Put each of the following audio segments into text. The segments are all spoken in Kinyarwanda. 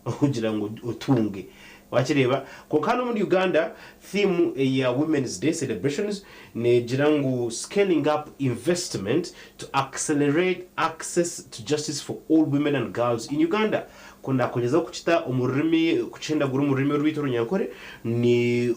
kugira ngo utunge wakireba ko kano muri Uganda theme ya Women's Day celebrations negira ngo scaling up investment to accelerate access to justice for all women and girls in Uganda kunda kugeza kuchita umurimi kuchenda guru umurimi rw'itoro nyankore ni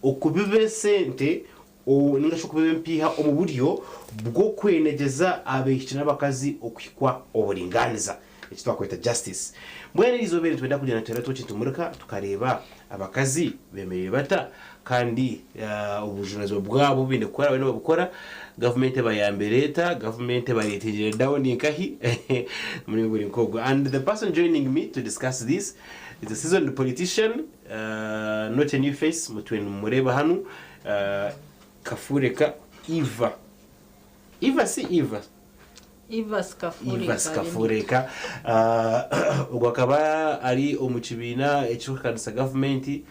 okubibe sente ningashokubibe mpiha mu buryo bwo kwenegeza abishina bakazi okwikwa oburinganiza ekitwa kweta justice mwene izobere twenda kujana tera tukitumurika tukareba abakazi bemereye bata kandi ubujunazi bwabo binde gukora bene babukora government bayambereta government bayetegere down inkahi muri buri nkogo. And the person joining me to discuss this is a seasoned politician, not a new face mutwen mureba hanu, Kafureka Eva Kafureka ugakaba ari omukibina ekikanisa government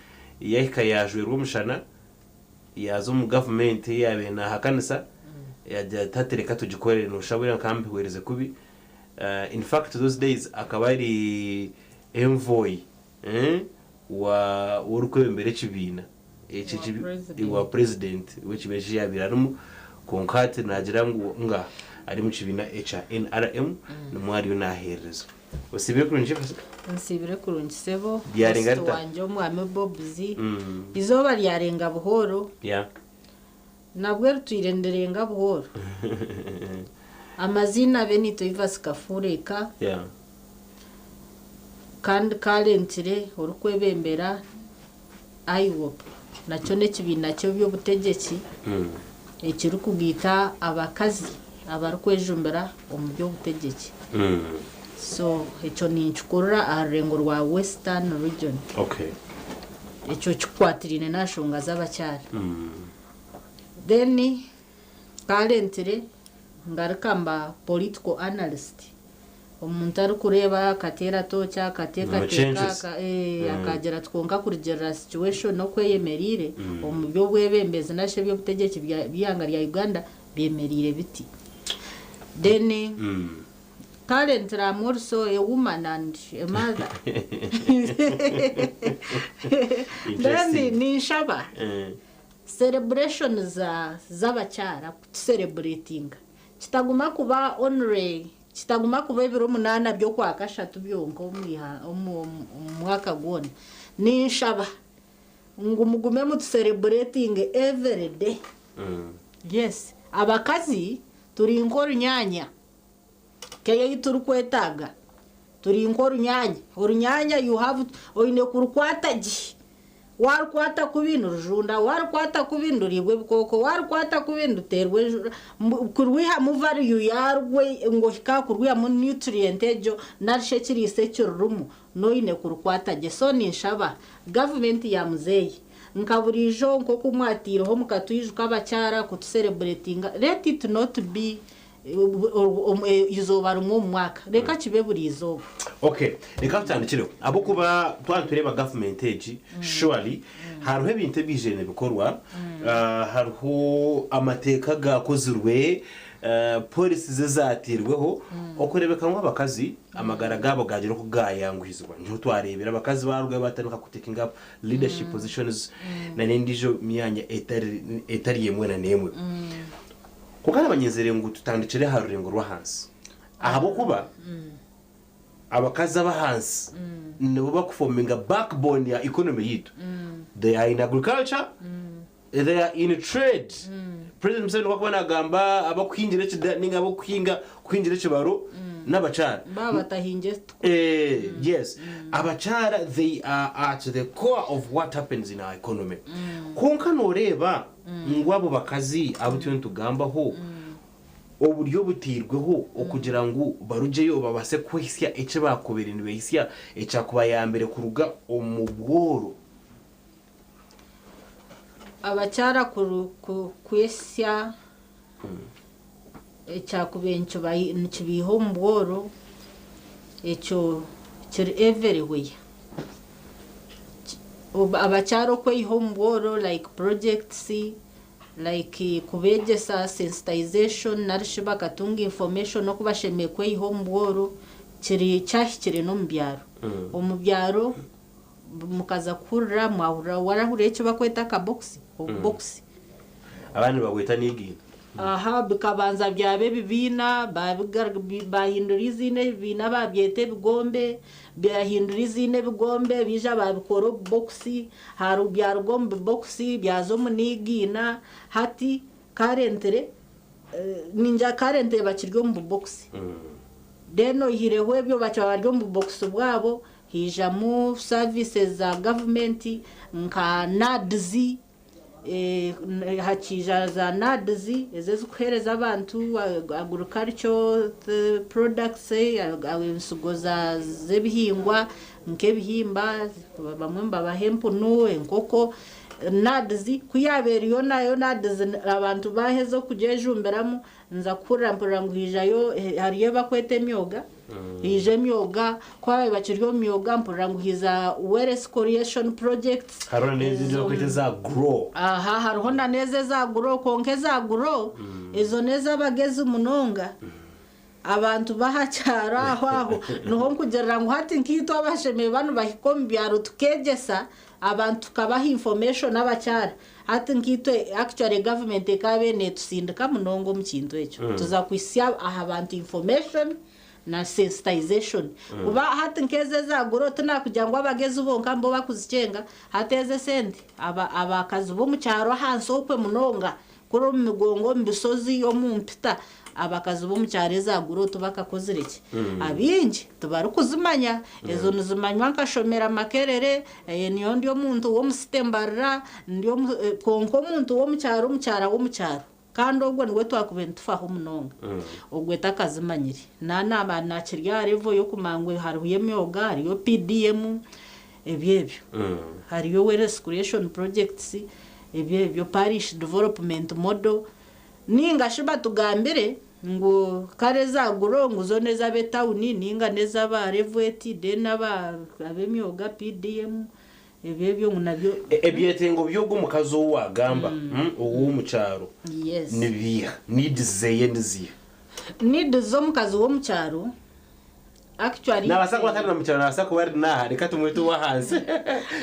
yahika yajwe rw'umushana yazo mu government yabena hakanisa yajya tatereka tugikorere no shabura kambi wereze kubi. In fact those days akaba ari envoy wa urukwembere kibina wa president w'kibeje yabirarumu konkate nagira ngo nga ari mu kibina HNRM n'umwari unahereza usibire kurunje nsibire kurungisebo yarenga wanje umwami Bobzi izoba ryarenga buhoro nabwo tuyirenderenga buhoro amazina Benito Ivas Kafureka kandi kalentire urukwebembera IWOP nacyo nekibina cyo by'ubutegeki ekiri kugita abakazi abarukwejumbera omubyo butegeki so echo ni nchukurura arengo rwa Western region echo chikwatirine nashonga z'abacyari then kalentire ngarikamba political analyst omuntu ari kureba katera tocha akateka akagera twonga kurigera situation no kweyemerire omubyo bwebembeze nashe byo butegeki byanga rya Uganda bemerire biti then current I'm also a woman and a mother. Then ni shaba celebrations z'abacyara celebrating kitaguma kuba honore kitaguma kuba ibiro munana byo kwa kashatu byongo umwaka gone ni shaba ngumugume mu celebrating every day. Yes abakazi turi inkoro nyanya keye turukwetaga turi inkoro nyanya urunyanya you have oine kurukwata gi warukwata kubintu rujunda warukwata kubintu ribwe bikoko warukwata kubintu terwe kurwiha mu value yarwe ngo hika kurwiha mu nutrient ejo narishe kiri securumu noine kurukwata ge so ni shaba government ya muzeyi nkaburijo nko kumwatiro ho mukatuyije kabacyara ku celebrating let it not be izoba mu mwaka reka kibe buri izoba. Reka tutandikire abo kuba twantureba government age surely haruhe binte bijene bikorwa haruho amateka gakozurwe police zezatirweho okurebeka ngo abakazi amagara gabo gagiro ko gayangwizwa njo twarebera abakazi barwe batanuka kutekinga up leadership positions na nendijo myanya etari yemwe na nemwe kukana abanyezere ngo tutandikire harurengo rwa hansi ahabo kuba abakazi abahansi nibo bakuforminga backbone ya economy yitu. They are in agriculture, they are in trade. President Museveni wakubona gamba abakwinjira ninga abakwinga kwinjira kibaro n'abacara baba tahinje yes abacara they are at the core of what happens in our economy. Konka noreba ngwabo bakazi abutyo tugambaho oburyo butirweho okugira ngo barujeyo babase kwisya ece bakubera indwe isya eca kuba ya mbere kuruga omubworo abacyara kwesya eca kubencho bayibiho mbworo eco kiri everywhere abacyaro kweho mbworo like projects like kubegesa sensitization narishiba katunga information no kubashemekwe ihomworo cyahikire no mu byaro mu byaro mukaza kurira mwahura warahuriye icyo bakweta akabogisi ubogisi abandi bagwita n'igina aha bikabanza byabe bibina bahindura izine bibina babyete bigombe bahindura izine bigombe bija babikora bogisi hari ubyaro gombe bogisi byazo munigina hati karentere ninja karentere bakiryo mu bogisi deno hireho ebyo bacabaryo mu bogisi bwabo hijamu services za government nka NADS hakija za NADS ezezo kuhereza abantu agriculture products insugo za zebihingwa nk'ebihimba bamwe mbabahempo no enkoko NADS kuyaberiyo nayo NADS abantu bahezo kujejumberamo nza kurampura ngo hijayo hariye bakwete myoga hije myoga kwa bakiryo myoga mpura ngo hiza Wellness Creation Projects harona neze zo kwete za grow aha hariho na neze za grow konke za grow ezo neza bageze umunonga abantu bahacyara aho noho kugerera ngo hati nkito abashemeye banu bahikombe byaro tukegesa abantu kabaha information abacyara hati nkito actually government kabene tusindika munongo mu kintu eco tuzakwisia aha abantu information na sensitization uba hati nkeze za goroto nakugira ngo abageze ubonka mbo bakuzicenga hateze sente abakazi bo mu cyaro hanso okwe munonga kuri migongo mbisozi yo mu mpita abakazi bo mu cyaro za goroto bakakozereke abingi tubari kuzimanya ezo nuzimanywa nkashomera makerere niyo ndiyo muntu wo musitembarra ndiyo konko muntu wo mu cyaro wo mu cyaro kandi ubwo niwe twakubenda tufaho munonga ubwo takazimanyire naba nakirya revo yo kumangwe hariyo myoga hariyo PDM ebyebyo hariyo Wellness Creation Projects ebyebyo Parish Development Model ninga shiba tugambire ngo kare za gurongo zo neza betawuni ninga neza ba revueti dena ba abemyoga PDM ebyo ngunabyo ebyetengo byo gumukazo wagamba uwo mu cyaro yes nibiya nidizeye ndiziye nidizo mukazo wo mu cyaro actually nabasa kwa tana mu cyaro nabasa ko bari naha reka tumwetu wa hanze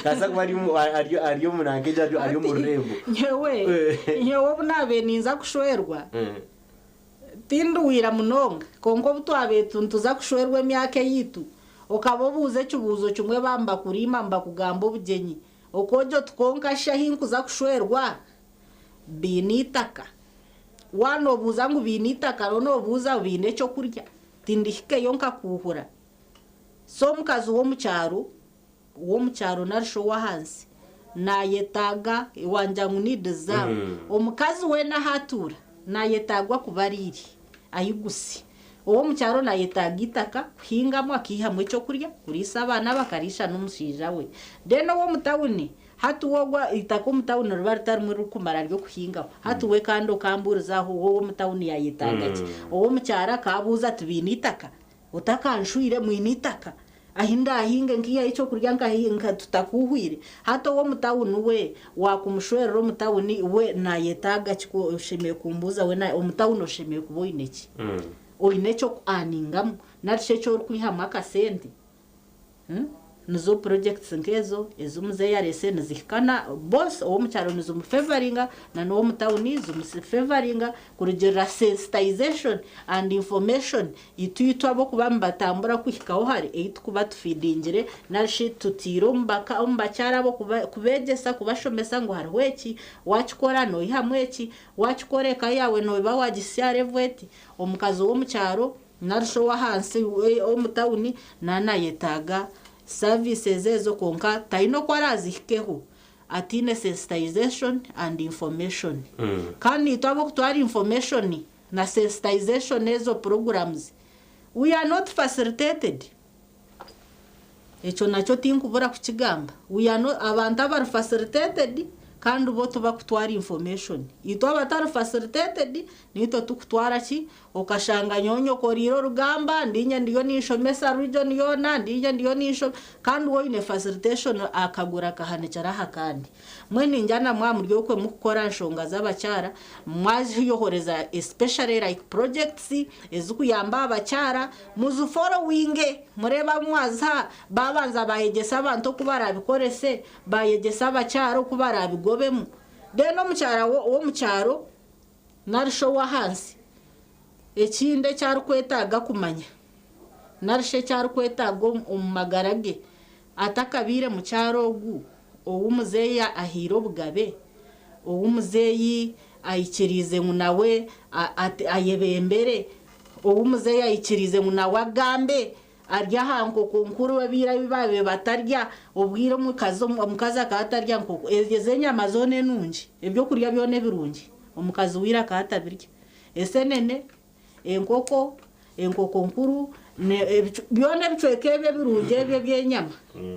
nabasa ko bari ariyo munange jaju ariyo mu rembo nyewe bunabe ninza kushoerwa tindu wira munonga konko butwabe tuntuza kushoerwa myake yitu okabobuze cyubuzo cyumwe bamba kurima mba kugamba obugenyi okojo tukonka shahinkuza za kushwerwa binitaka wano buza ngo binitaka no buza bine cyo kurya tindihike yonka kuhura so mukazi wo mu cyaro narisho wa hansi nayetaga iwanja ngunideza omukazi we na hatura nayetagwa kubariri ayigusi uwo mu cyaro nayetaga itaka kuhingamo akihamwe cyo kurya kurisa abana bakarisha n'umushija we deno wo mutawuni hatu wogwa itako mutawuni rubari tarumwe rukumara ryo kuhingaho hatu we kando kamburizaho wo mutawuni yayetaga ki uwo mu cyara kabuza tubinitaka utakanshwire mu initaka ahinda ahinga ngiya icyo kurya ngahinga tutakuhwire hato wo mutawuni we wakumushwero mutawuni we nayetaga kiko ushimiye kumbuza we na umutawuni ushimiye kuboyineki oinecho aningam narishe cyo kwihama akasente nizo projects nkezo ezumuze yarese nizikana boss uwo mucyaro nizo favoringa na no mutawuni zo favoringa kurugera sensitization and information ituyitwa bo kubamba tambura kwihikaho hari kuba tufidingire narishe tutiro mbacyara bo kubegesa kubashomesa ngo hari weki wakikora no ihamweki wakikoreka yawe no ba wagisyare vweti omukazi wo mucyaro narisho wa hansi o mutawuni nanayetaga services ezo konka taino kwarazikeho atine sensitization and information kandi twabo kutwara information na sensitization ezo programs we are not facilitated echo nacho tinkubura kukigamba we are not abantu aba facilitated kandi bo tuba kutwara information ito abatari facilitated nito tukutwara ki ukashanga nyonyo koriro rugamba ndinya ndiyo nishomesa region yona ndinya ndiyo nisho kandi wo ine facilitation akagura kahanekera hakandi mwene njana mwamuryo kwe mukora nshonga z'abacyara mwazi yohoreza especially like projects ezukuyamba abacyara muzu following mureba mwaza babanza bayegesa abantu kubara bikorese bayegesa abacyaro kubara bigobemu deno mucyara wo mucyaro narisho wa hansi ekinde cyari kwetaga kumanya narishe cyari kwetaga umumagarage atakabire mu cyaro gu uwumuzeyi ahiro bugabe uwumuzeyi ayikirize munawe ayebembere uwumuzeyi ayikirize munawe agambe arya hanko konkuru babira bibabe batarya ubwire mukaza akatarya nkoko egeze nyama zone nungi ebyo kurya byone birungi omukazi wira akatabirya esenene enkoko nkuru byone bicwekebe birungi ebyo byenyama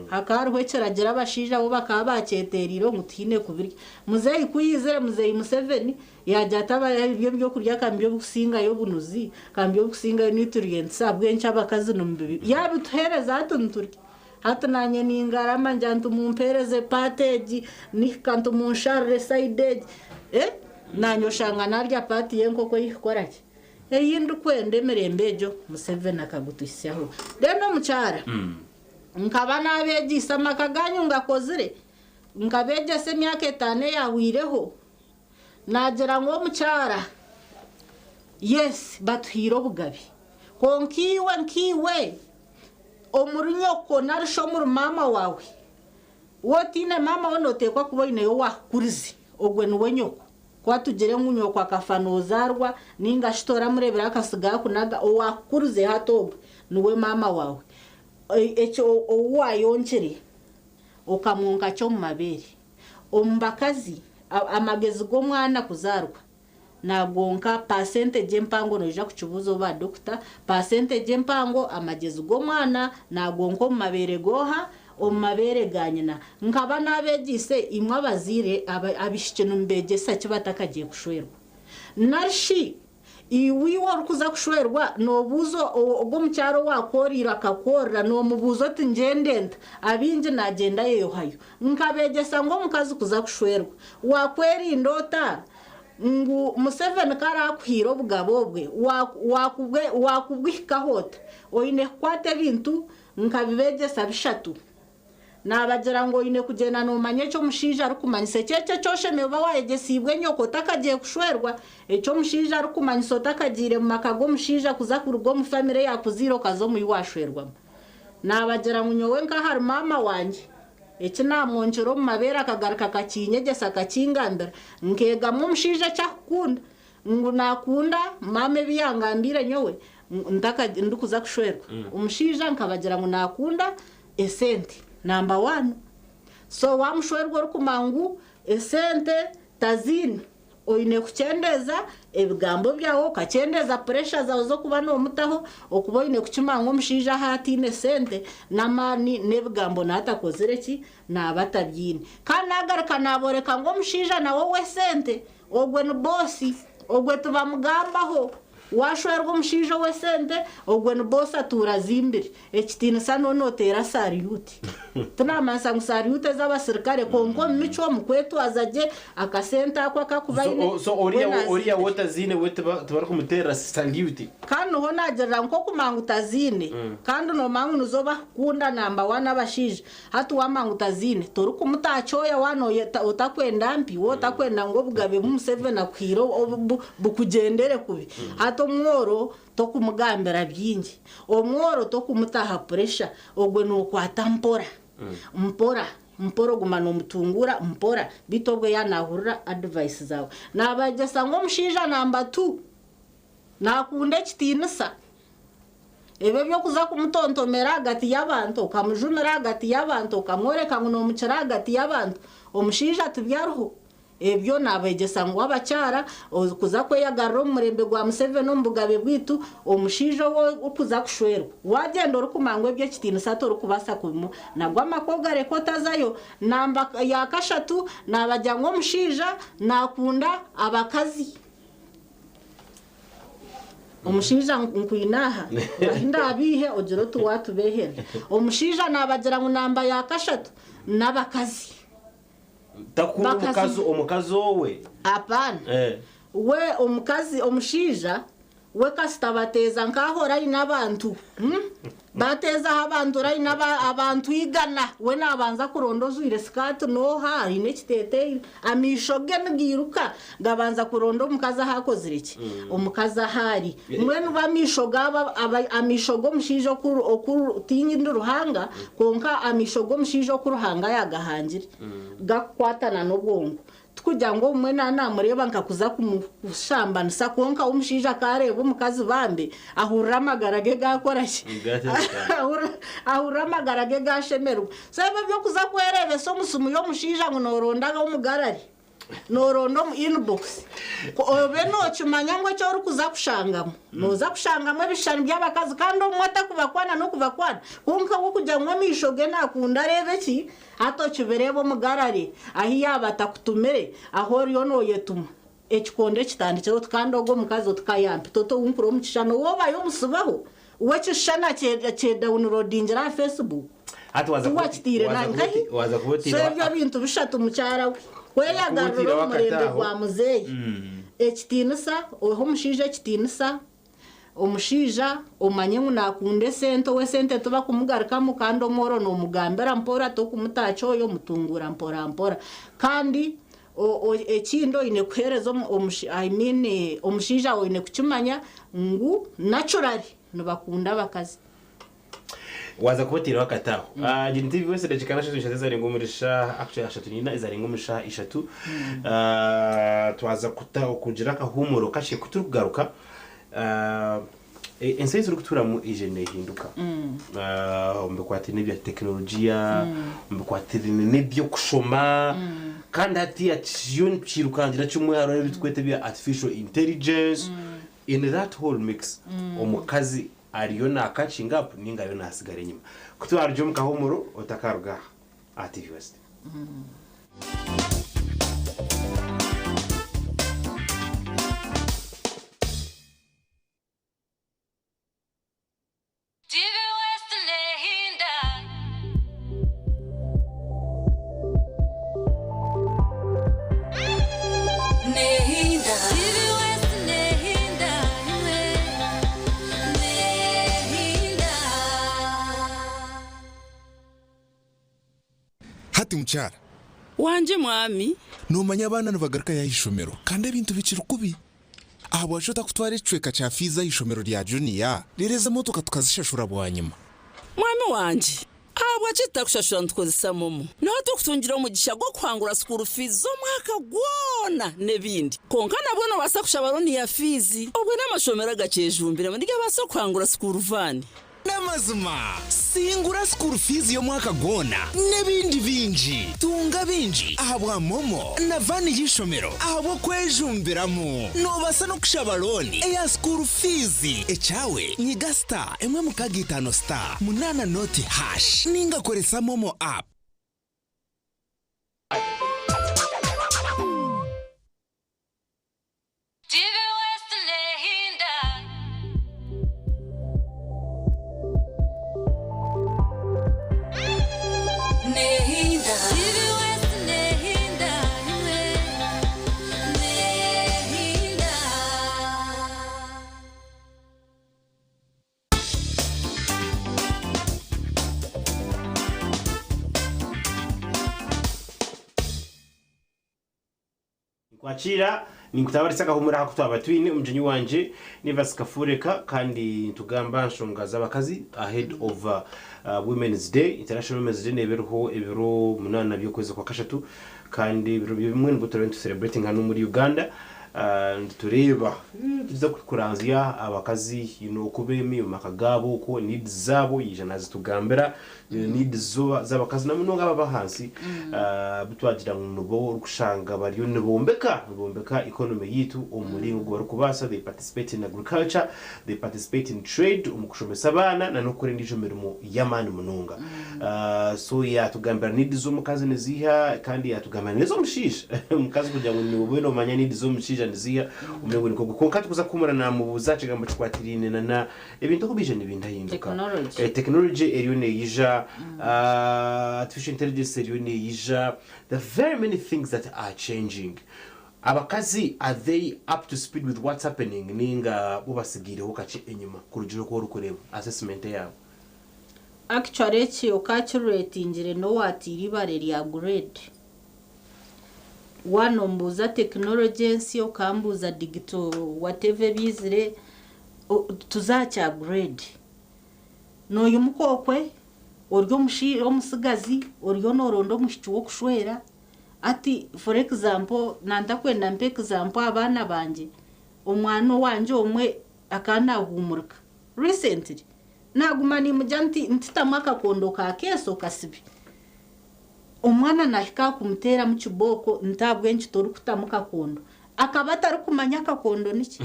hakarwe kiragira abashija bo bakabaceteriro mutine kubirya muzeyi kuyizere muzeyi Museveni yajataba ibyo kurya kambyo gusinga yo bunuzi kambyo gusinga nutrients abwencha abakazi numbibi yabituhereza hatunturya hatunanye ningarama njantu mumpereze package nikantu munsharre side nanyoshanga narya pati yenkoko yikorake eyindu kwende mirembejo Museveni akagutusyaho deno mucyara nkaba nabegisa makaganyu ngakozire nkabeje se myaka 5 yawireho nagira ngo mucyara yes batuhiro bugabi konkiwe omurunyoko narisho mu mama wawe wotine mama wonotekwa kuboine yo wakurizi ogwe nuwe nyoko kwatugere ngunyoko akafanozarwa ninga shitora murebera akasiga kunaga owakuruze hatoba nuwe mama wawe echo owayonjere okamunka cyo mu mabere ombakazi amagezi go mwana kuzarwa nagonka percentage mpango noja kuchubuzo ba doctor percentage mpango amagezi go mwana nagonko mu mabere goha omabere ganyina nkaba nabegise imwe abazire abishikino mbegesa kibatakagiye kushwerwa nashi iwiwo rukuza kushwerwa nobuzo obwo mucyaro wakorira akakorra no mubuzo tingendenda abinje nagenda yeyo hayo nkabegesa ngo mukazi kuza kushwerwa wakweri indota ngu Museveni karakwiro bugabobwe wakubwika hota oine kwate bintu nkabibegesa bishatu nabagira ngo ine kugena no manye cyo mushija rukumanyise cece cyoshe meba wayegesibwe nyoko takagiye kushwerwa ecyo mushija rukumanyise takagire mu makago mushija kuza kurugo mu family yakuziro kazo mu yiwashwerwa nabagira ngo nyowe nka hari mama wanje eki namwonjero mu mabera akagaruka kakinyegesa kakingambira nkega mu mushija cyakunda ngo nakunda mame biyangambire nyowe ndukuza kushwerwa umushija nkabagira ngo nakunda esente number 1 so wamushwerwa rukumangu esente tazini oine kuchendeza ebigambo byawo kachendeza pressure zawo zo kuba no mutaho okuba ine kukimango mushija hati ne sente namani nebigambo natakozere ki nabatabyine kana agaraka naboreka ngo mushija nawo we sente ogwe no bossi ogwe tuba mugambaho washwerwa mushija we sente ogwe no boss aturazimbire ekitino sano notera sariyuti tunamansa ngusariyute z'abasirikare konko mico mukwetu azaje akasenta akwa kakubaine so oria wotazine wete tubara kumutera sariyuti kandi ho nagira nko kumangu tazine kandi no mangu nuzoba kunda namba 1 abashije hatu wamangu tazine toru kumutachoya wano utakwenda mpi wotakwenda ngo bugabe mu Museveni akwiro bukugendere kubi hato mworo to kumugambira byingi omworo to kumutaha pressure ogwe no kwatampora mporo gumano mutungura mpora bitobwe yanahurira advice zawe nabagesa ngo mushija namba 2 nakunde kitinisa ebe byo kuza kumutontomera hagati y'abantu kamujumera hagati y'abantu kamworeka ngo no mucara hagati y'abantu omushija tubyaruho ebyo nabegesa ngo abakyara kuza kweyagarra omurembe gwa Museveni omubugabe bwitu omushiija wo kuza kushwerwa wagenda orukumangwa ebyo kitinisa torukubasa kumu nagwa amakoga rekota zayo namba ya kashatu nabajya ngo omushiija nakunda abakazi omushiija nkwinaha ahinda abihe ogero tuwatubehere omushiija nabagira ngo namba ya kashatu n'abakazi takuru omukazi owe apana we omukazi omushiija we kasita bateza nkaho rayina abantu bateza abantu rayina abantu igana we nabanza kurondoza ire skati no hari nekitete amisho ge ngiruka gabanza kurondo omukazi hakozire iki omukazi hari mwenu bamisho gaba amisho go mushije okuru tingi ruhanga konka amisho go mushije okuruhanga yagahangire gakwatana n'obwongo kugira ngo umwe namureba nkakuza kumushambanisa konka umushija kareba umukazi bambe ahurira amagarage gakorashye ahurira amagarage gashemerwa sebe byo kuza kwerebe so musumu yo mushija ngo norondaga umugarari norondo mu inbox obe no cyumanya ngo cyo uri kuza kushangamo noza kushangamo ebishani by'abakazi kandi umwata kubakwana no kubakwana konka wo kujya ngo mishoge nakunda rebe ki ato kiberebo mugarari ahi yabata kutumere aho riyo no yetuma ekikonde kitandikiro kandi ogo mukazi tukayampi toto unkuro mukishano woba yo musubaho uwe kishana cyeda unrodingira Facebook ati waza kubotira so ibyo bintu bishatu mucyara weyagarura umurembe gwa muzeyi ekitinisa oho mushije ekitinisa omushija omanye ngo nakunde sente we sente tuba kumugarika mu kandi omoro no mugambera mpora to kumutacho yo mutungura mpora kandi ekindo ine kuherezo omushija ine kuchimanya ngu naturally nubakunda bakazi waza kubotira wakataho Gin TV wese ndakikana shatu ishatu ngo murisha actually ashatu nina izarenga murisha ishatu twaza kugira kahumuro kashe kutugaruka ensensi rukutura mu ijene hinduka mbekwatira n'ibya teknolojiya mbekwatira n'ibyo kushoma kandi hati action kirukangira cy'umwaro y'ibitwete bya artificial intelligence in that whole mix omukazi ariyo nakacinga up ningayo nasigara nyuma kutwarjo mukahumuro otakaruga TV West Mchara wanje mwami numanya abana nibagaruka yahishomero kandi ibintu bikiri kubi abo ashota kutwara icweka cha fiza yishomero rya junior rireza motoka tukazishashura bwanyuma mwami wanje abo acita kushashura ntkozisa momo no tukutungira umugisha gwo kwangura school fees zo mwaka gwona nebindi konka nabona basa kushabaroni ya fizi obwe n'amashomero gacejumbire ndige basa kwangura school van namazuma singura school fees yo mwaka gona nebindi binji tunga binji ahabwa momo na vani yishomero ahabo kwejumbiramo no basa no kushabaloni eya school fees echawe nyiga star emwe mukagitano star munana noti hash ninga koresa momo app kwachira nikutabarisa kahumura hakutwa batwine umjenyi wanje Nivas Kafureka kandi tugamba nshonga z'abakazi ahead of Women's Day International Women's Day neberuho ebiro munana byo kwezi kwa kashatu kandi ibiro bimwe ngo turente celebrating hano muri Uganda tureba tuza kuranzia abakazi kubemi makagabo ko needs zabo yijana zitugambira needs z'abakazi namuno ngaba bahansi bitwagira ngo rukushanga bariyo nibombeka economy yitu umuringo gwa rukubasa. They participate in agriculture, they participate in trade umukushomesa abana na no kurinda ijo mirimo y'amani mununga. So tugambira needs z'umukazi niziha kandi yatugambira nezo mushisha umukazi kugira ngo niwe no manya needs z'umushisha niziha umego niko konka tukuza kumurana mu buzace gamba twatirine na ibintu kubije n'ibintu ahinduka technology eriyo ne yija artificial intelligence eriyo ne yija. There are very many things that are changing. Abakazi, are they up to speed with what's happening? Ninga ubasigire ukaci enyuma kurujiro ko rukoreba assessment yabo. Actually cyo calculating no watiri bareri upgrade. One ombuza technology nsi okambuza digital whatever bizire tuzacha upgrade. No yumukokwe oryo mushi omusigazi oryo norondo mushiki wo kushwera ati for example nandakwenda mpe example abana banje omwana wanje omwe akana humurika recently nagumani mujanti ntitamaka kondo ka keso kasibi omwana nahika kumutera mu kiboko ntabwe nkitori kutamuka kondo akabata rukumanya kakondo niki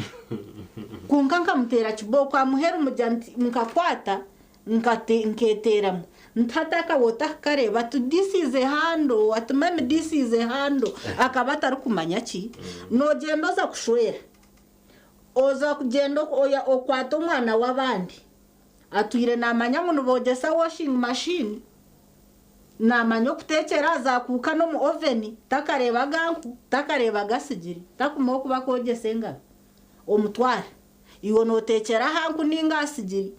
kunkanka mutera kiboko amuhera mujanti nkakwata nketeramu ntataka wota kareba tu this is a handle atumeme this is a handle akabata rukumanya ki no gendo za kushwera oza kugendo oya okwato mwana wabandi atwire namanya muno bogesa washing machine namanyo kutekera za kuka no mu oven takareba ganku takareba gasigiri takumo kuba kogesenga omutwara iwo no tekera hanku ningasigiri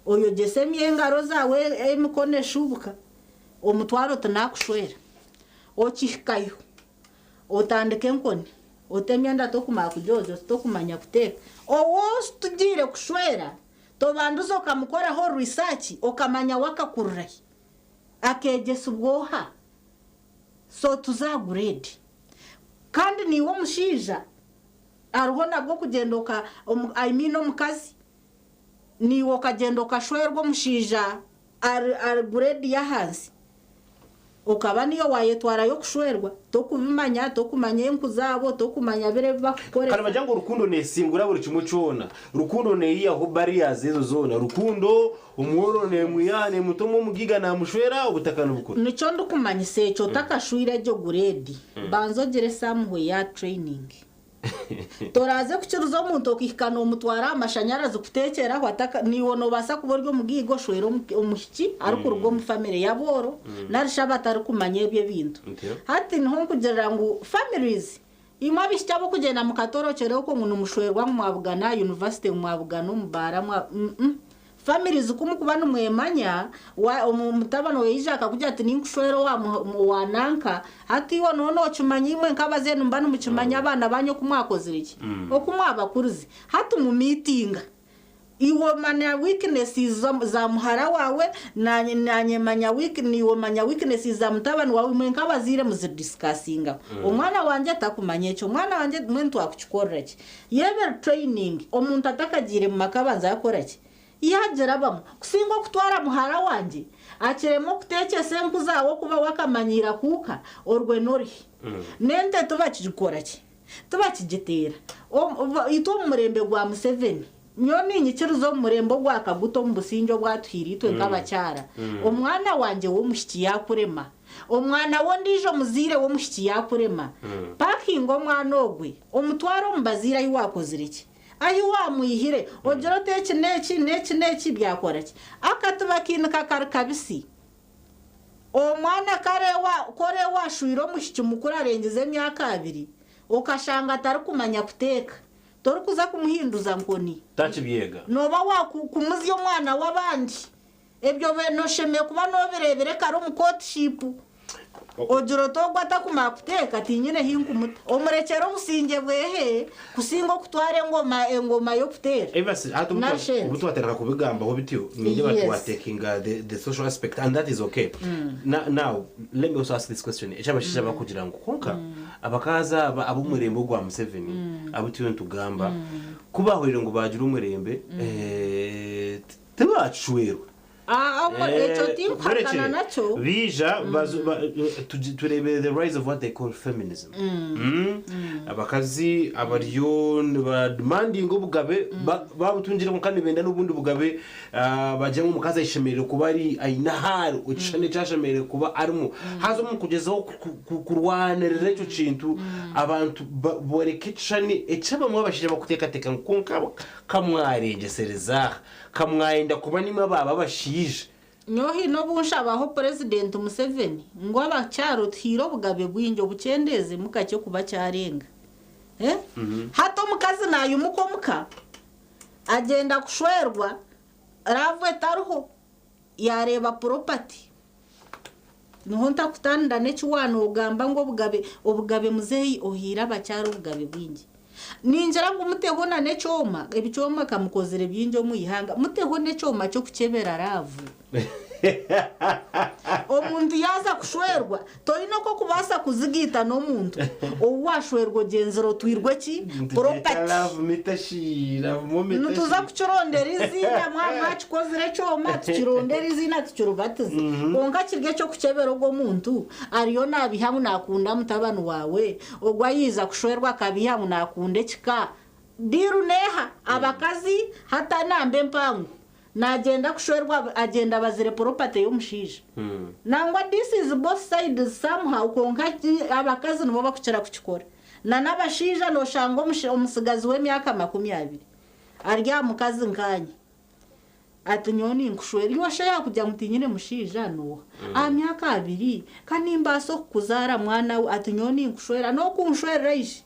oyo jesemye ngaro zawe emikone shubuka omutwaro tanakushwera okikayo otandike nkoni otemyenda tokuma kujojo tokumanya kuteka owo studire kushwera to banduzo kamukora ho research okamanya wakakurrai akeje subwoha so tuzaguredi kandi niwo mushija arubona bwo kugendoka I mean omukazi niwo kagendo kashwerwa mushija grade ya hansi ukaba niyo wayetwara yo kushwerwa tokubimanya tokumanya enkuzabo tokumanya bere bakore kana bajango rukundo nesingura buri kimwe cyona rukundo ne iya ho barriers ezo zona rukundo umworo ne muyane mutomo mugiga na mushwera ubutakano bukuru nico ndukumanya secho takashwira jo grade banzo gere samwe ya training toraze kukiruza omuntu okikana omutwara amashanyarazi kutekera wataka niwo no basa kuboryo mugigo shwero omuhiki arukurugo mu family yaboro narishaba tarukumanya ebye bintu hati nho kugira ngo families imwe bishitabo kugenda mu katoro chere uko ngo numushwerwa mu Abugana University mu Abugana mu bara families kumukuba numwemanya wa umutabano weija akakujya ati ninkushwero wa nanka hati wo nono cyumanya imwe nkabaze numbana mukimanya abana banyo kumwakoziriki okumwaba kuruzi hati mu meeting iwo manya weaknesses za muhara wawe nanyemanya niwo manya weaknesses za mutabano wawe imwe nkabazire mu discussinga omwana wanje atakumanya cyo mwana wanje mwentu akuchikorraki yebe training omuntu atakagire mu makabanza yakoraki yagera bamo kusingo kutwara muhara wanje akiremo kutekese nkuzawo kuba wakamanyira kuka orwe nori nende tubakikoraki tubakigitera ito murembe gwa Museveni nyoni nyikiruzo murembo gwa kaguto mu businjo bwatwiritwe nk'abacyara omwana wanje wo mushiki yakurema omwana wo ndijo muzire wo mushiki yakurema parking omwana ogwe omutwaro mbazira yiwakoziriki ayo wamuyihire ogero teke neki byakoraki akatuba kintu kakarikabisi omwana kore washwiro mushiki mukuru arengeze emyaka 2 okashanga atari kumanya kuteka tori kuza kumuhinduza nkoni takibyega noba wakumuzyo omwana wabandi ebyo beno sheme kuba noberebere karo mu courtship ojuro togwa atakuma kuteka tinyine hinkumuta omurekero businge bwehe kusingo kutware engoma yo kutera Evasi ubu twatera kubigamba ho bitiyo ninge batwatekinga the social aspect and that is okay. Now let me also ask this question echabashisha bakugira ngo konka abakaza abo murembo gwa Museveni abutiyo ntugamba kubahurira ngo bagira umurembe tebacwero bija turebe the rise of what they call feminism. Abakazi abariyo demanding ubugabe babutungira mu kandi benda n'ubundi bugabe bajya mu mukaza ishemerere kuba ari ainahari ucishane cyashemerere kuba arimo hazo mu kugezaho kurwanirira icyo kintu abantu borekicane ecaba mu babashije bakuteka teka nkonka kamwarengesereza kamwayenda kuba nimwe baba bashije nyohi no bunshabaho president Museveni ngo abacyaro thiro bugabe bwinjo bucendeze mukacyo kuba cyarenga hato mukazi nayo mukomuka agenda kushwerwa ravwe taruho yareba property nuho ntakutanda nechiwano ugamba ngo bugabe muzeyi ohira abacyaro bugabe bwinji ninjira ngo muteho na necoma ebichoma kamukozere byinjo muyihanga muteho necoma cyo kukebera ravu omuntu yaza kushwerwa toyino ko kubasa kuzigita no muntu owashwerwa genzero twirwe ki property nutuza kuchirondera izina mwama chikozere choma tukirondera izina tukirubatiza onga kirge cyo kukebera go muntu ariyo nabihamu nakunda mutabano wawe ogwa yiza kushwerwa kabihamu nakunde kika diru neha abakazi hata nambe mpangu nagenda kushwerwa agenda bazire property y'umushije nangwa this is both sides somehow konka abakazi nibo bakucira kukikora na nabashije no shango umusigazi w'emyaka 20 arya mukazi nkanye atunyoni nkushweri yosha yakujya mutinyine mushije no amyaka 2 kanimba so kuzara mwana atunyoni nkushwera no kunshwera ishi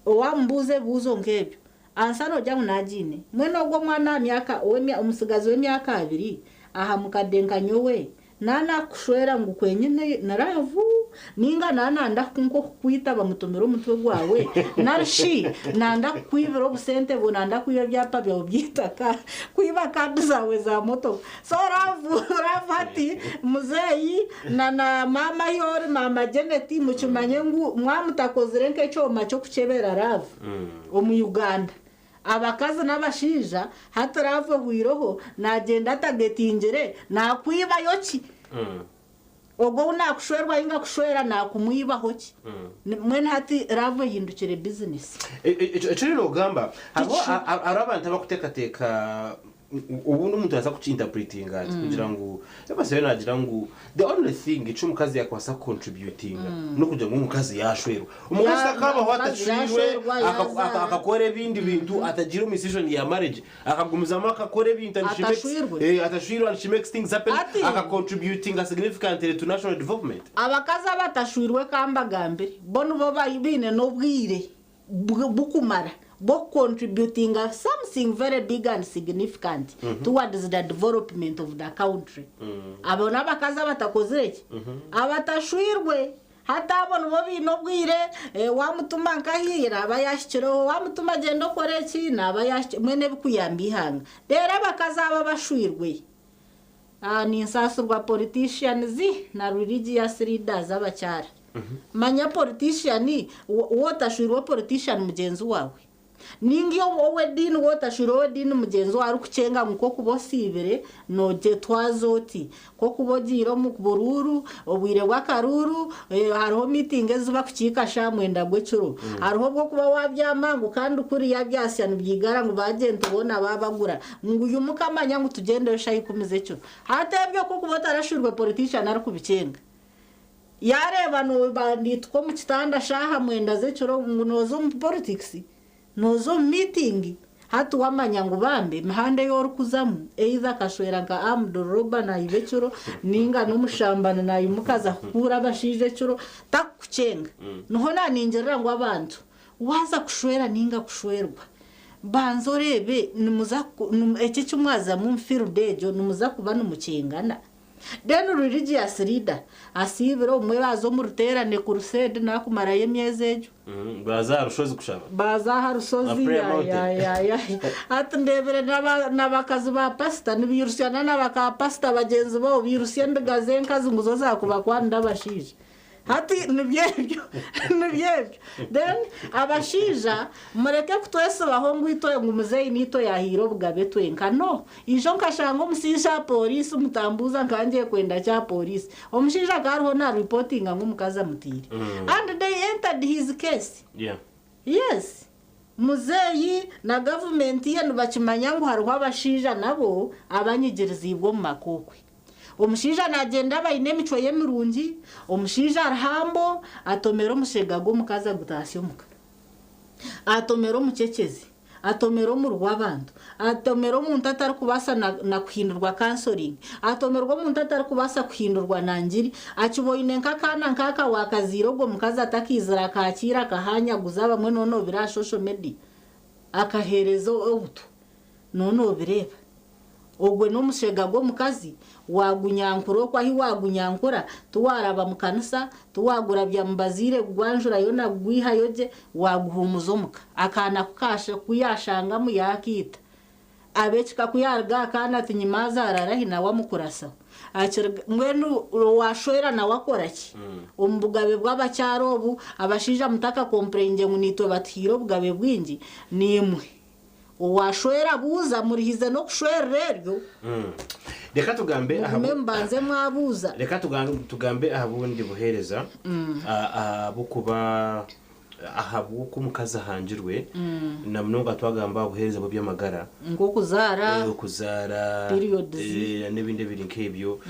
owambuze buzo ngebyo ansano jangu najine mweno gwo mwana myaka umusigazi w'emyaka 2 aha mukadenga nyowe nana kushwera ngo kwenyine naravu ninga nana ndakunko kwita bamutomero umutwe gwawe narshi nanda kwibero busente bonanda kuyo byapa byo byitaka kwiba kandi zawe za moto so ravati muzeyi na mama yori mama Jeneti mucumanye ngo mwamutakozere nke cyoma cyo kucebera ravu mu Uganda abakazi n'abashija hatarava hwiroho nagenda tagetingere nakwiba yoki ogo unakushwerwa inga kushwera nakumwibaho ki mwene hati ravo hindukire business ecyo gamba abantu abakutekateka ubu n'umuntu yaza kucinterpretinga kugira ngo yabase nagira ngo the only thing ico mukazi yakwasa contributing no kugira ngo umukazi yashwero umukazi akaba watashwirwe akakore bindi bintu atagira decision ya marriage akagumizamo akakore bintu atashwirwe and she makes things happen akacontributing significantly to national development abakazi abatashwirwe kamba gambere bono bo bayibine no bwire bukumara both contributing something very big and significant towards the development of the country. Abona bakaza batakozeki abatashwirwe hata abona bobi no bwire wamutuma nkahira abayashikiro wamutuma gendo koreki nabayashi mwene bikuyambihanga rero bakaza babashwirwe ni insasurwa politicians na religious leaders abacyara manya politician wotashwirwa politician mugenzi wawe ningiyo wowe dini wotashiro dini mugenzi wawe kucenga muko kubosibere noje twazoti ko kubogiro mu bururu obwire bw'akaruru hariho meeting ezuba kukika shamwenda gwecuro hariho bwo kuba wabyamangu kandi ukuri yabyasyana byigara ngo bagenda ubona babagura ngo uyu mukamanya ngo tugende shayikumize cyo hatebyo ko kubotarashirwe politician ari kubicenga yareba no banditwa mu kitanda shaha mwenda zecuro munozo mu politics nozo meeting hatu wamanya ngo bambe mihande yorukuzamu eiza kashwera nka amdoroba na ibecuro ninga n'umushambana na imukaza kura bashije curo takucenga noho naninjira ngo abantu waza kushwera ninga kushwerwa banzorebe nimuza ece cyumwaza mu field ejo nimuza kuba numukingana then religious leader asibira umwe bazo mu ruterane ku rusede nakumara yemyeze ejo baza rushozi kushaba baza harusozi ya ati ndebere n'abakazi ba pastor nibirusyana n'abaka pastor bagenzi bo birusye ndigaze nkazi nguzo zakuba kwa ndabashije hati nibyebyo then abashija mureke kutwese bahongu itoye ngo muzeyi nito yahiro bugabe twenka no ijo nkashanga umusisha police mutambuza nkangiye kwenda cya police omushija kariho na reporting ngumukaza mutiri and they entered his case yes muzeyi na government ye nubakimanya ngo hariho abashija nabo abanyigiriza ibwo mu makokwe omushija nagenda bayine mico yemirungi omushija arhambo atomero mushega go mukaza gutasyo muka atomero mucecezi atomero mu rwabantu atomero mu ntatari kubasa na kuhindurwa counseling atomerwa mu ntatari kubasa kuhindurwa nangiri akiboyine nkakana nkaka wakaziro go mukaza atakizira kakira kahanya guzaba mwe nono bira social media akaherezo obuto nono bireba ogwe no mushega go mukazi wagunyankuro kwa hi wagunyankura tuwaraba mu kanisa tuwagura bya mbazire gwanjura yona gwiha yoje waguhumuzo muka akana kukasha kuyashanga mu yakita abechika kuyarga akana tinyimaza ararahina wamukurasa mwenu washwera na wakoraki umbugabe bw'abacyarobu abashija mutaka komprenge ngunito batiro bugabe bwingi nimwe washwera buza murihize no kushwera rero reka tugambe mbanze mwabuza reka tugambe ahabundi buhereza abukuba ahabuku mukaza hanjirwe na mnoga twagamba buhereza bo byamagara ngo kuzara n'ibindi biri nkebyo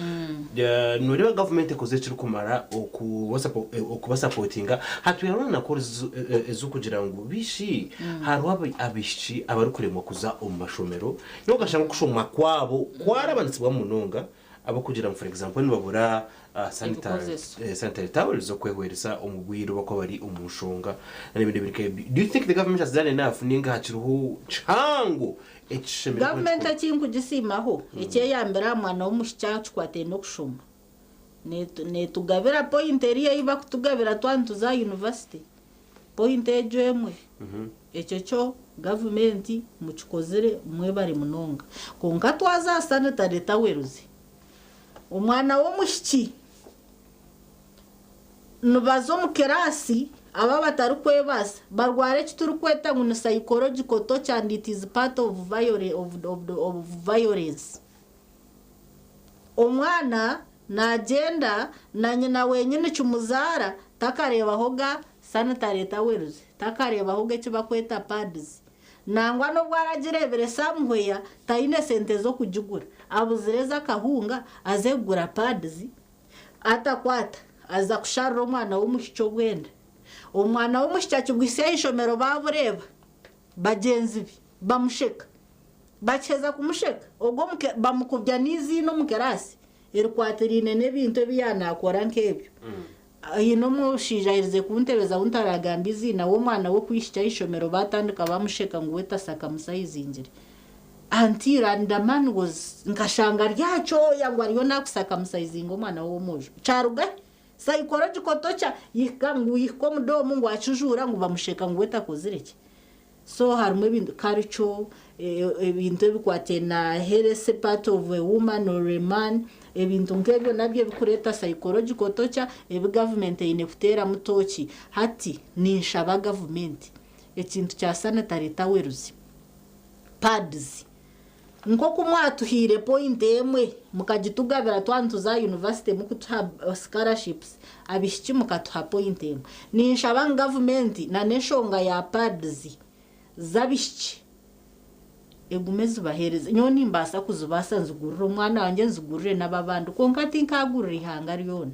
nuri government koze cyo kumara okubasupportinga hatuyarona nakora ezo kugira ngo bishi harwa abishi abarukuremo kuza umashomero no gashanga kushoma kwabo kwarabanitswa mu nonga abo kugira for example nibabura sanitary towels zo kwehweresa umugwiro bako bari umushonga n'ibindi birike. Do you think the government has done enough ninga hakiruhu chango ekishemero government akingu gisimaho eke yambera mwana w'umushyacu kwate no kushoma ne tugabira point area iba kutugabira twantu za university point ejo emwe ecyo cyo government mukikozere mwe bari munonga konka twaza sanitary towels umwana w'umushiki nubazo mukerasi aba batari kwebasa barware kituru kweta ngo psychological torture and it is part of violence umwana nagenda na nyina wenyine cyumuzara takareba hoga sanitary towels takareba hoga kiba kweta pads nangwa no bwaragirebere samhweya taine sente zo kujugura abuzireza kahunga azegura pads atakwata aza kusharro mwana w'umushicyo gwenda umwana w'umushicyo gwise ishomero babureba bagenzi bi bamusheka bacheza kumusheka ubwo bamukubya n'izino mukerasi irikwatirine n'ebintu byanakora nkebyo hino mushijaize kuntebeza untaragambi izina wo mwana wo kwishya ishomero batandika bamusheka ngo weta saka musayizingire until and the man was nkashanga ryacho yangwa riyo nakusaka musayizingo mwana wo mujo charuga psychological torture yikangu yikomudomo ngo acujura ngo bamusheka ngo weta kozireke so harimo ibintu karicho ibintu bikwate na health part of a woman or a man ebintu nkebyo nabyo bikureta psychological torture government ine kutera mutoki hati ninshaba government ekintu cya sanitary towels pads nko kumwatuhire point emwe mukagitugabira twantu za university mukutuha scholarships abishiki mukatuha point emwe ninshaba government na neshonga ya pads zabishiki egumeze bahereza nyoni mbasa kuzubasa nzugurura umwana wanjye nzugurure n'ababandu konka tinkagurira ihanga ryona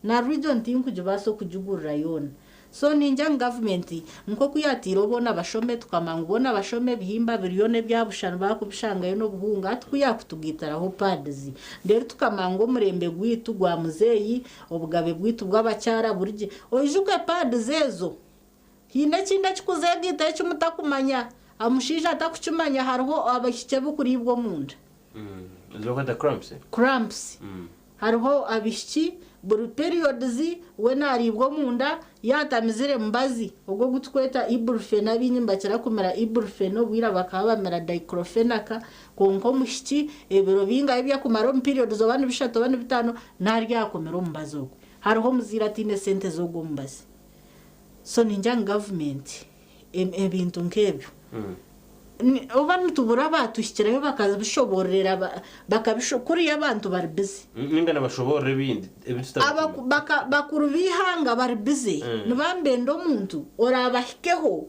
na region tinkujibaso kujugurira yona so ninja government nko kuyatira obona bashome tukamanga ubona bashome bihimba biliyone byabushana bakubishangayo no buhunga atkuyakutugitaraho pads ndero tukamanga umurembe gwitu gwa muzeyi obugabe gwitu bw'abacyara burije ojuke pads ezo hine kinda kikuzegita cy'umutakumanya amushija atakucumanya hariho abashike bukuribwo munda zoka da cramps hariho abishiki buri periods we naribwo munda yatamizire mbazi ubwo gutweta ibuprofen abinyimba kirakumera ibuprofen obwira bakaba bamera diclofenac konko mushiki ebiro binga ibya kumara mu periods abantu bishatu abantu bitano narya komera mbazi ubwo hariho muzira tine sente zo gombazi so ninja government ebintu nkebyo abantu tubura batushyikirayo bakabishoborera bakabishokuriye abantu bari busy ningana bashoborera ibindi bakuru bihanga bari busy nibambende omuntu orabahikeho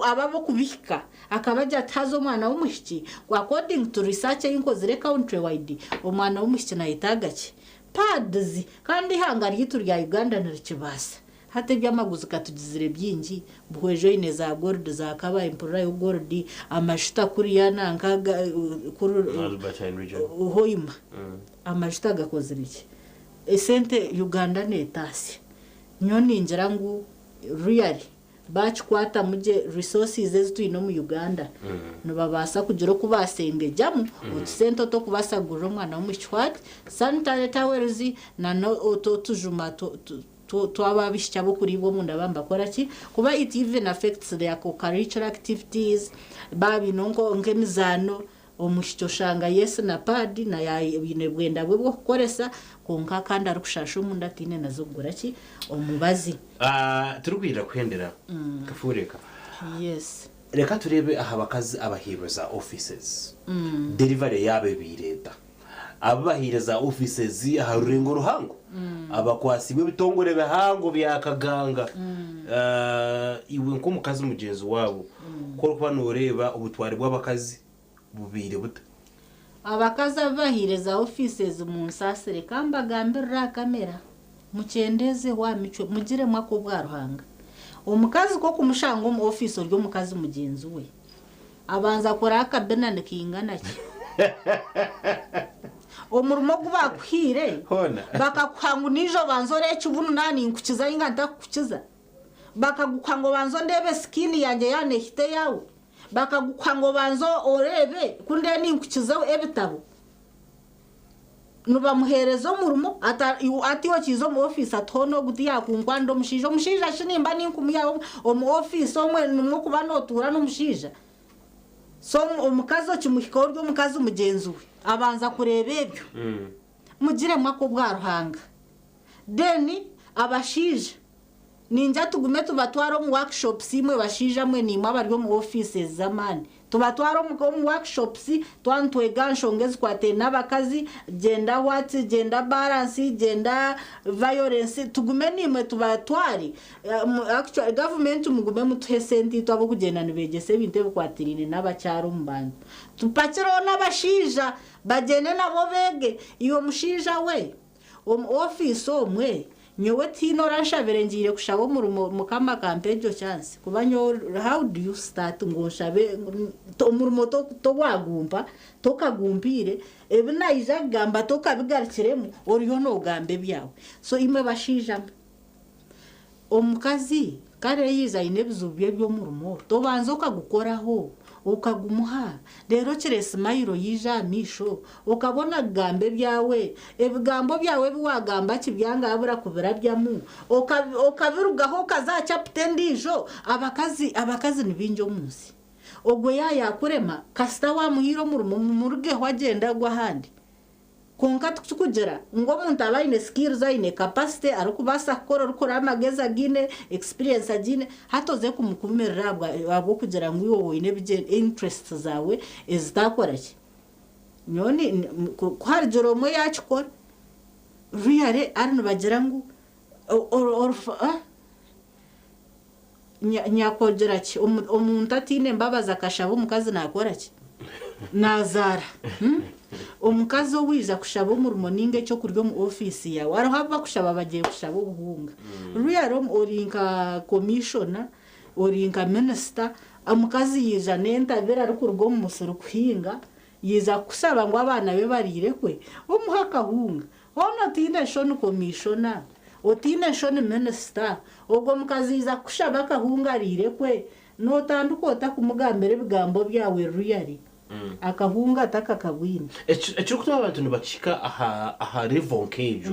ababo kubihika akabajya tazo mwana w'umushiki according to research y'inkozire country wide umwana w'umushiki nayitagake pads kandi ihanga ryitu rya Uganda nirikibasa hate byamaguzi katugizire byingi buhwejo ineza gold za kaba impura yo gold amashita kuri yanankaga kuri hoima amashita gakoziriki esente Uganda netasi nyoni ngira ngo really bachikwata muje resources ezitwino mu Uganda nubabasa kugira kubasenge jamu utsento to kubasagura umwana w'umushwati sanitary towels na no tujuma twababishya bo kuri bo munda bambakora ki kuba it even affects their co-curricular activities babi nonko nkemizano omushyo shanga yes na pad na ya bine bwenda bwo gukoresa konka kandi ari kushasha munda tine nazo gura ki omubazi turubwira kwendera kafureka yes reka turebe aha bakazi abahireza offices delivery yabe bireta abahireza offices harurengo ruhango abakwasibe bitongore behango byakaganga iwe nko mukazi mugenzi wabo ko kuba noreba ubutwari bw'abakazi bubire buta abakazi abahireza offices mu nsasire kambagambira kamera mucendeze wa mico mugire mwako bwa ruhanga umukazi ko kumushango mu office ryo mukazi mugenzi we abanza koraka benane kingana ki omurimo gubakwire bakakwangu nijo banzoreke ubunu nani nkukiza inga ndakukiza bakagukwango banzo ndebe skin yanjye yane hite yawe bakagukwango banzo orebe kunde ni nkukiza ebitabo nuba muherezo murimo ati wakizo mu office atono guti yakungwa ndo mushija shinimba ninkumuya mu office omwe numwe kuba notura no mushija so omukazo kimuhiko ryo mukazi mugenzi we abanza kureba ebyo mugire mwako bwa ruhanga deni abashija ninja tugume tubatwaro mu workshops imwe bashija mwe nimwe abaryo mu offices zamani tubatwaro mu workshops twantwega nshongezi kwate n'abakazi gender balance gender violence tugume nimwe tubatwari actually government mugume mutuhesenti twabo kugenda nibegese binte bukwatirine n'abacyaro mu bantu tupakiro n'abashija bagene nabo bege iyo mushija we office omwe nyowe tino rashabere ngire kushabo mu kama kampejo chance kubanyo how do you start ngo shabe umurimo to wagumba tokagumbire ebina iza gamba tokabigarikiremo oriyo no gambe byawe so imwe bashija omukazi kare yiza inebizubye byo murimo to banzo kagukoraho ukagumuha rero kirese mayiro yijamisho ukabona gambe byawe ebigambo byawe biwagamba kibyanga abura kubirabyamu ukabirugaho kazaca ptendijo abakazi nibinjo munsi ogwe yakurema kasita wa muhiro mu ruge wagenda gwa handi konka tukugera ngo muntu abaine skills aine capacity arukubasa kora rukora amageza gine experience agine hatoze kumukumerera abo kugera ngo iwo ine bije interest zawe ezitakora ki nyoni kwari joromo yachikora really arino bagira ngo nyakogera ki umuntu atine mbabaza kashabo mukazi nakora ki nazara omukazi wiza kushaba umurimo ninge cyo kuryo mu office yawe arahava kushaba bagiye kushaba ubuhunga ruyaro orinka commissioner orinka minister amukazi yiza nenta bera rukurgo mu musuru kuhinga yiza kusaba ngo abana be barire kwe umuhaka hunga hono tinde shonu commissioner otine shonu minister ubwo mukazi yiza kushaba kahunga rire kwe no tandukota kumugambere bigambo byawe ruyari akahunga atakakagwina ekyo kutuma abantu nibakika aha level nk'egyo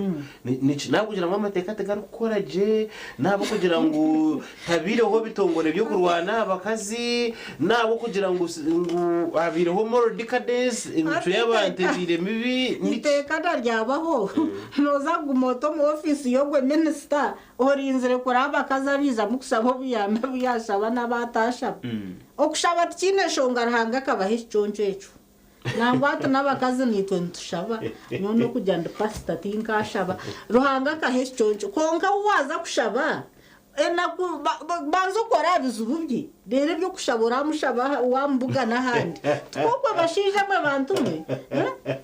nabo kugira ngo amateka tegari gukora gye nabo kugira ngo habireho bitongore byo kurwana abakazi nabo kugira ngo habireho moral decadence imico y'abantu ebire mibi iteka ndaryabaho noza gumoto mu ofisi yo gwe minister orinzire kuraba abakazi abiza mukusaba buyambe buyashaba n'abatashaba okushaba tikine shonga rahanga kabaho icyonjo eco nangwa hatu n'abakazi nitwe ntushaba none kugenda pastor tinkashaba ruhanga kahe icyonjo konka waza kushaba banzo kora bizububye rero byo kushabura mushaba wambuga n'ahandi twoko bashije mu bantu mwe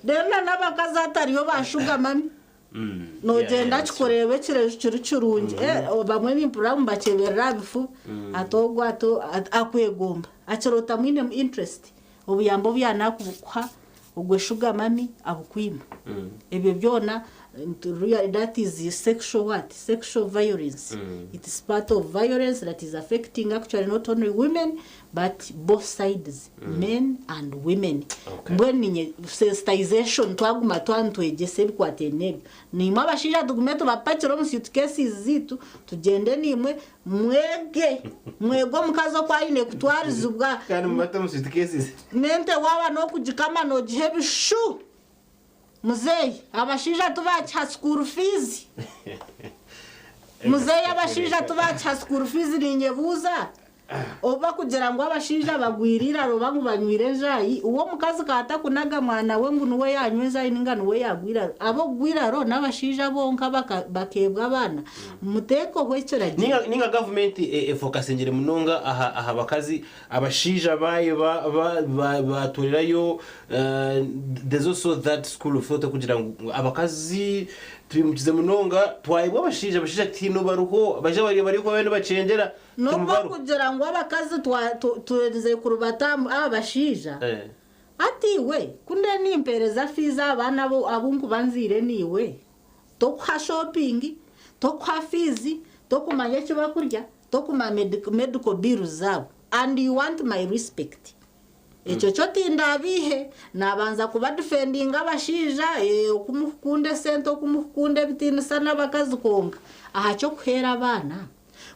rero n'abakazi atariyo bashuga mami nogenda kikorebe kirungi bamwe n'impura mbakeberera bifu atogwa akwegomba akirota mwine interest obuyambo byanakubukwa ogwe sugar mami abukwima ebyo byona that is sexual violence. It is part of violence that is affecting actually not only women but both sides, men and women. When sensitization twaguma twantwegese bikwatene ni mabashija dugumeto bapatiro mu suitcases zitu tugende nimwe mwego mukazo kwa ine kutwarizubwa kandi mubata mu suitcases nente waba no kujikama no gihebishu muzeyi abashija tubacha school fees muzeyi abashija tubacha school fees ninyebuza oba kugira ngo abashija bagwirira roba ngubanywire jayi uwo mukazi kata kunaga mwana we ngunuwe yanyweza iningano we yagwira abo gwiraro n'abashija bonka bakebwa abana muteko hwecerage ninga government focusingire munonga aha bakazi abashija baye batorerayo there's also that school of thought kugira ngo abakazi tubimukize munonga twayibwa abashija tino baruho baje bari ko bene bacengera no kugira ngo abakazi turenze kurubatamu abashija ati we kunde nimpereza fiza abana bo abungu banzire niwe to kwa shopping to kwa fizi to kumanya cyo bakurya to kuma medical bills zabo and you want my respect echo choti ndabihe nabanza kuba defending abashija okumukunde sento okumukunde bitini sana bakazi konga aha cyo kwera abana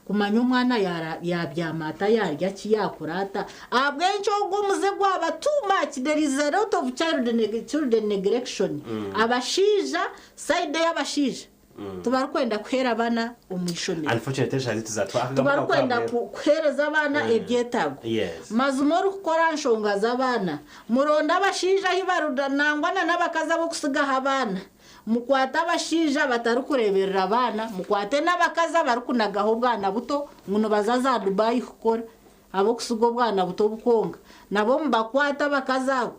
kumanya umwana yabyamata yarya kiyakurata abwencho gumuze gwaba too much. There is a lot of children neglection abashija side y'abashija tubarukwenda kwera abana umwishomero unfortunately shali tuzatwa tubarukwenda kwereza abana ebyetago mazumoro gukora nshonga z'abana muronda abashija hibaruda nangwana n'abakaza bo kusiga abana mukwata abashija batari kureberera abana mukwate n'abakaza bari kunagaho bwana buto muno bazaza Dubai gukora abo kusigo bwana buto bukonga nabo mbakwata abakaza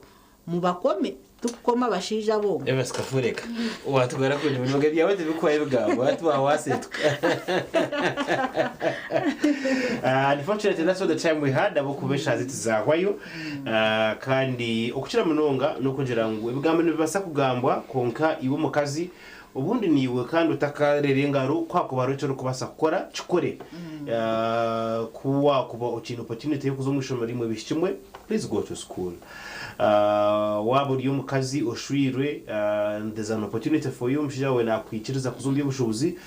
mubakome tukoma abashija bo skafureka watugara kuje mu biga byawe bikwaye bwabo watwawasetuka unfortunately that's all the time we had abo kubesha zitizahwayo kandi okukira munonga no kugira ngo ibigambo nibasa kugambwa konka iwo mukazi ubundi niwe kandi utakarere ngaro kwakubaro cyo kubasa gukora cikore kuba ukina opportunity yo kuzomwishomera rimwe bishimwe please go to school waba uri umukazi oshwirwe there's an opportunity for you mshija we nakwikiriza kuzumbiye ubushobozi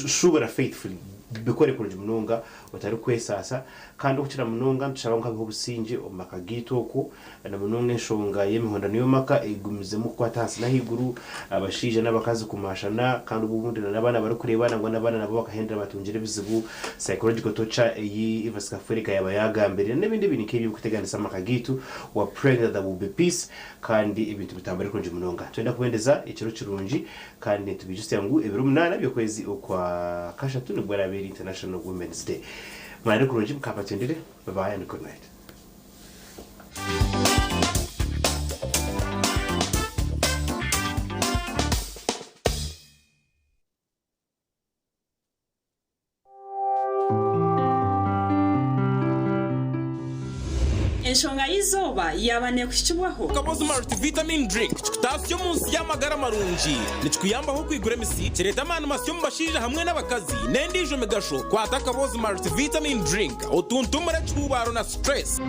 shubera faithfully bikore kuri munonga utari kwesasa kandi ukira munonga nshaba nkabiho businje omakagito ko na munonga nshonga yemihonda niyo maka igumize mu kwatansi na higuru abashije n'abakazi kumashana kandi ububundi n'abana bari kurebana ngo n'abana nabo bakahendera batungire bizibu psychological torture iyi ivaska Africa yaba yagambirira n'ibindi bintu k'ibyo kuteganisa amakagito wa pregnant that will be peace kandi ibintu bitambare kuri munonga twenda kubendeza ikiro kirungi kandi tubijusya ngo ebiro 8 byo kwezi okwa kashatu nibwo rabiri International Women's Day. Mwari kurungi mukapatendere. Bye bye and good night. Enshonga y'izoba yabane kushibwaho Kabozi multivitamin drink kitasiyo munsi y'amagara marungi nicikuyambaho kwigura misi kireta amana masyo mubashije hamwe n'abakazi nendijo megasho kwata Kabozi multivitamin drink utuntumura cyubaro na stress